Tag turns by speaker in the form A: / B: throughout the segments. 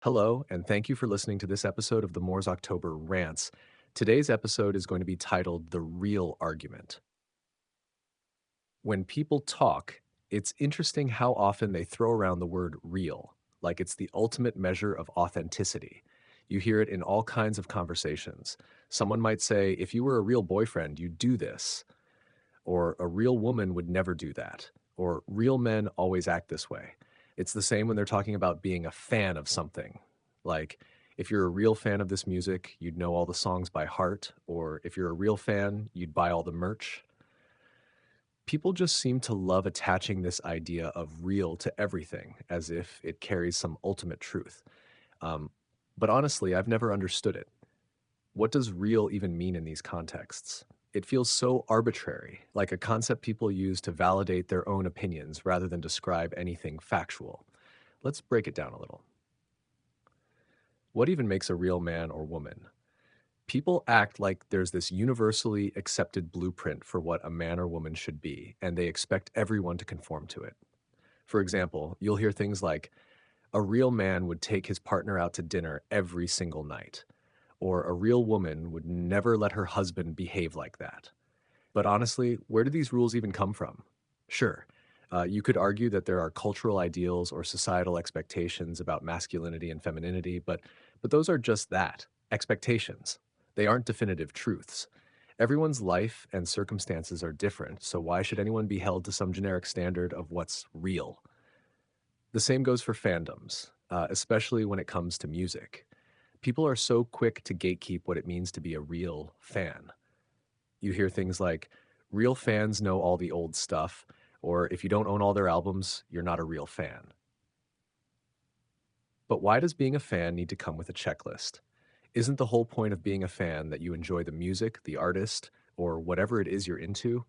A: Hello, and thank you for listening to this episode of the Moore's October Rants. Today's episode is going to be titled The Real Argument. When people talk, it's interesting how often they throw around the word real, like it's the ultimate measure of authenticity. You hear it in all kinds of conversations. Someone might say, if you were a real boyfriend, you'd do this, or a real woman would never do that, or real men always act this way. It's the same when they're talking about being a fan of something. Like, if you're a real fan of this music, you'd know all the songs by heart, or if you're a real fan, you'd buy all the merch. People just seem to love attaching this idea of real to everything as if it carries some ultimate truth. Um, but honestly, I've never understood it. What does real even mean in these contexts? It feels so arbitrary, like a concept people use to validate their own opinions rather than describe anything factual. Let's break it down a little. What even makes a real man or woman? People act like there's this universally accepted blueprint for what a man or woman should be, and they expect everyone to conform to it. For example, you'll hear things like, a real man would take his partner out to dinner every single night, or a real woman would never let her husband behave like that. But honestly, where do these rules even come from? Sure, you could argue that there are cultural ideals or societal expectations about masculinity and femininity, but those are just that, expectations. They aren't definitive truths. Everyone's life and circumstances are different, so why should anyone be held to some generic standard of what's real? The same goes for fandoms, especially when it comes to music. People are so quick to gatekeep what it means to be a real fan. You hear things like, real fans know all the old stuff, or if you don't own all their albums, you're not a real fan. But why does being a fan need to come with a checklist? Isn't the whole point of being a fan that you enjoy the music, the artist, or whatever it is you're into?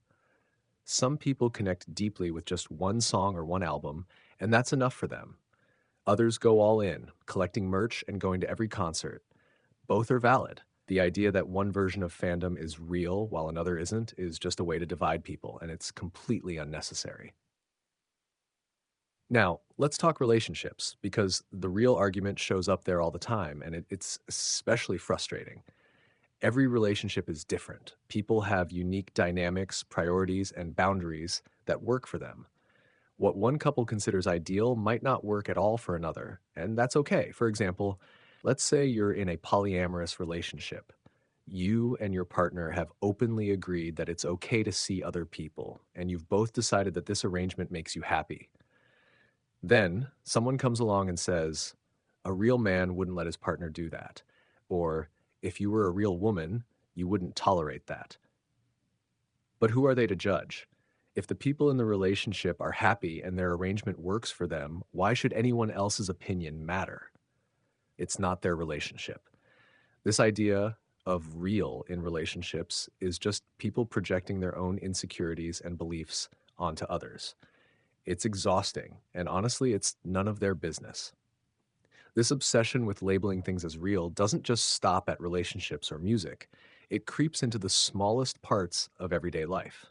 A: Some people connect deeply with just one song or one album, and that's enough for them. Others go all in, collecting merch and going to every concert. Both are valid. The idea that one version of fandom is real while another isn't is just a way to divide people, and it's completely unnecessary. Now, let's talk relationships, because the real argument shows up there all the time, and it's especially frustrating. Every relationship is different. People have unique dynamics, priorities, and boundaries that work for them. What one couple considers ideal might not work at all for another, and that's okay. For example, let's say you're in a polyamorous relationship. You and your partner have openly agreed that it's okay to see other people, and you've both decided that this arrangement makes you happy. Then someone comes along and says, a real man wouldn't let his partner do that. Or, if you were a real woman, you wouldn't tolerate that. But who are they to judge? If the people in the relationship are happy and their arrangement works for them, why should anyone else's opinion matter? It's not their relationship. This idea of real in relationships is just people projecting their own insecurities and beliefs onto others. It's exhausting, and honestly, it's none of their business. This obsession with labeling things as real doesn't just stop at relationships or music, it creeps into the smallest parts of everyday life.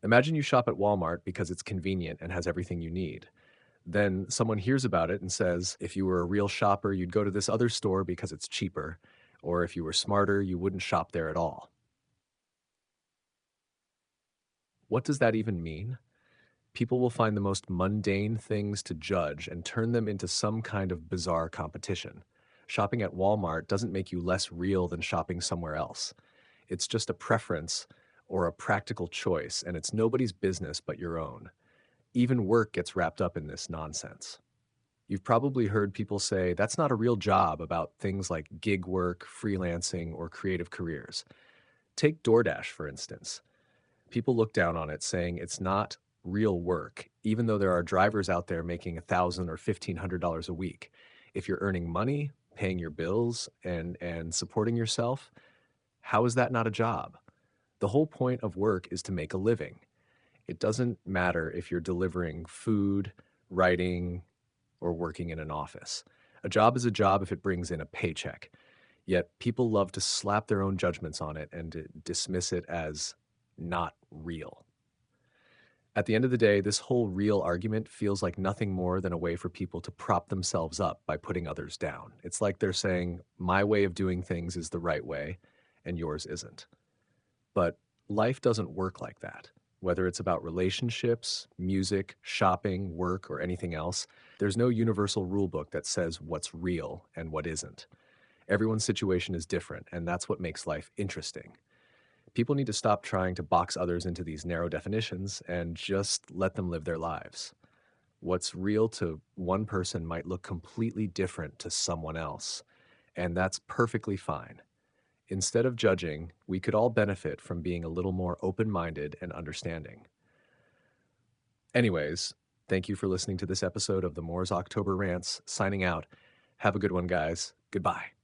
A: Imagine you shop at Walmart because it's convenient and has everything you need. Then someone hears about it and says, if you were a real shopper, you'd go to this other store because it's cheaper. Or if you were smarter, you wouldn't shop there at all. What does that even mean? People will find the most mundane things to judge and turn them into some kind of bizarre competition. Shopping at Walmart doesn't make you less real than shopping somewhere else. It's just a preference or a practical choice, and it's nobody's business but your own. Even work gets wrapped up in this nonsense. You've probably heard people say that's not a real job about things like gig work, freelancing, or creative careers. Take DoorDash, for instance. People look down on it, saying it's not real work, even though there are drivers out there making $1,000 or $1,500 a week. If you're earning money, paying your bills, and supporting yourself, how is that not a job? The whole point of work is to make a living. It doesn't matter if you're delivering food, writing, or working in an office. A job is a job if it brings in a paycheck. Yet people love to slap their own judgments on it and to dismiss it as not real. At the end of the day, this whole real argument feels like nothing more than a way for people to prop themselves up by putting others down. It's like they're saying, my way of doing things is the right way, and yours isn't. But life doesn't work like that. Whether it's about relationships, music, shopping, work, or anything else, there's no universal rule book that says what's real and what isn't. Everyone's situation is different, and that's what makes life interesting. People need to stop trying to box others into these narrow definitions and just let them live their lives. What's real to one person might look completely different to someone else, and that's perfectly fine. Instead of judging, we could all benefit from being a little more open minded and understanding. Anyways, thank you for listening to this episode of the Moore's October Rants. Signing out. Have a good one, guys. Goodbye.